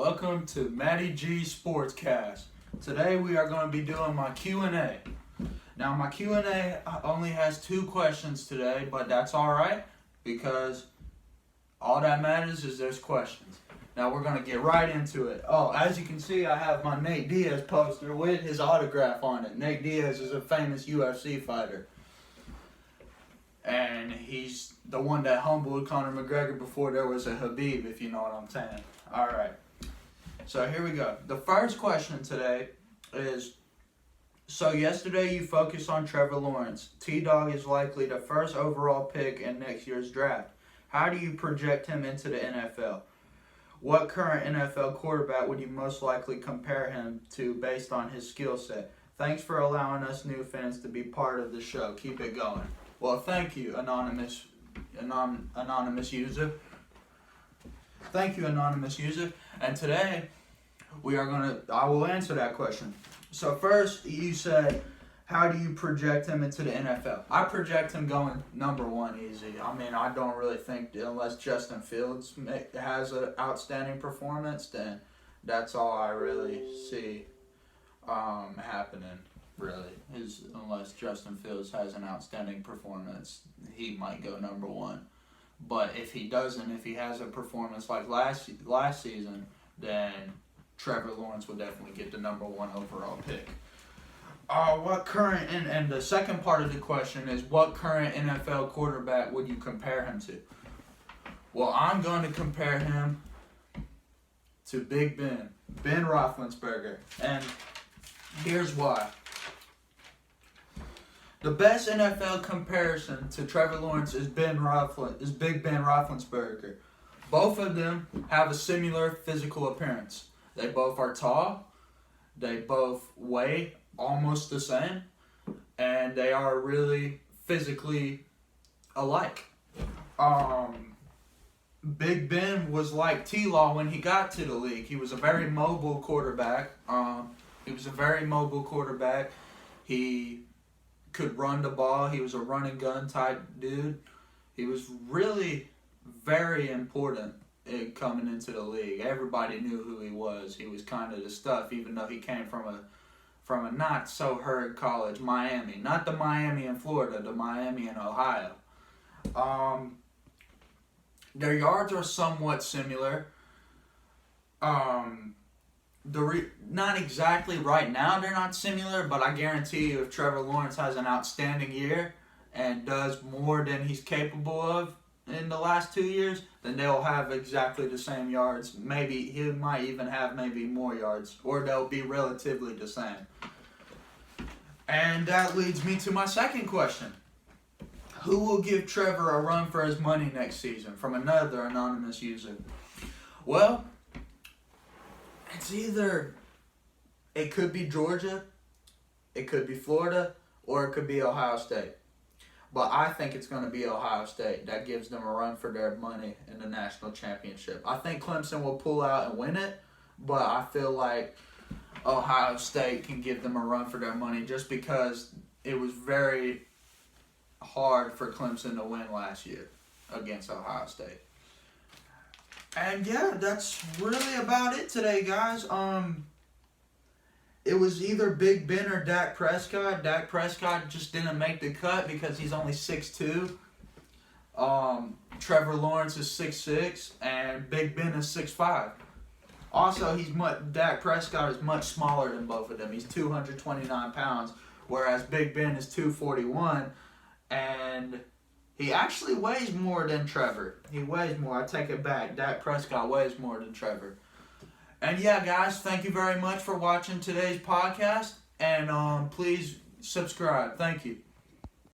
Welcome to Matty G Sportscast. Today we are going to be doing my Q&A. Now my Q&A only has 2 questions today, but that's alright because all that matters is there's questions. Now we're going to get right into it. Oh, as you can see, I have my Nate Diaz poster with his autograph on it. Nate Diaz is a famous UFC fighter. And he's the one that humbled Conor McGregor before there was a Khabib, if you know what I'm saying. Alright. So here we go. The first question today is, so yesterday you focused on Trevor Lawrence. T-Dog is likely the first overall pick in next year's draft. How do you project him into the NFL? What current NFL quarterback would you most likely compare him to based on his skill set? Thanks for allowing us new fans to be part of the show. Keep it going. Well, thank you, anonymous user. Thank you, anonymous user. And today, I will answer that question. So first, you said, how do you project him into the NFL? I project him going number 1 easy. I mean, I don't really think, unless Justin Fields has an outstanding performance, then that's all I really see happening. Really, unless Justin Fields has an outstanding performance, he might go number 1. But if he doesn't, if he has a performance like last season, then Trevor Lawrence will definitely get the number 1 overall pick. What current and the second part of the question is, what current NFL quarterback would you compare him to? Well, I'm going to compare him to Big Ben Roethlisberger, and here's why. The best NFL comparison to Trevor Lawrence is Big Ben Roethlisberger. Both of them have a similar physical appearance. They both are tall. They both weigh almost the same. And they are really physically alike. Big Ben was like T-Law when he got to the league. He was a very mobile quarterback. He could run the ball. He was a run and gun type dude. He was really very important coming into the league. Everybody knew who he was. He was kind of the stuff, even though he came from a not so heard college, Miami. Not the Miami in Florida, the Miami in Ohio. Their yards are somewhat similar. Not exactly right now, they're not similar, but I guarantee you if Trevor Lawrence has an outstanding year and does more than he's capable of in the last 2 years, then they'll have exactly the same yards. Maybe he might even have maybe more yards, or they'll be relatively the same. And that leads me to my second question. Who will give Trevor a run for his money next season? From another anonymous user. Well, it's either, it could be Georgia, it could be Florida, or it could be Ohio State. But I think it's going to be Ohio State. That gives them a run for their money in the national championship. I think Clemson will pull out and win it, but I feel like Ohio State can give them a run for their money just because it was very hard for Clemson to win last year against Ohio State. And yeah, that's really about it today, guys. It was either Big Ben or Dak Prescott. Dak Prescott just didn't make the cut because he's only 6'2". Trevor Lawrence is 6'6", and Big Ben is 6'5". Also, Dak Prescott is much smaller than both of them. He's 229 pounds, whereas Big Ben is 241, and he actually weighs more than Trevor. He weighs more. I take it back. Dak Prescott weighs more than Trevor. And yeah, guys, thank you very much for watching today's podcast. And please subscribe. Thank you.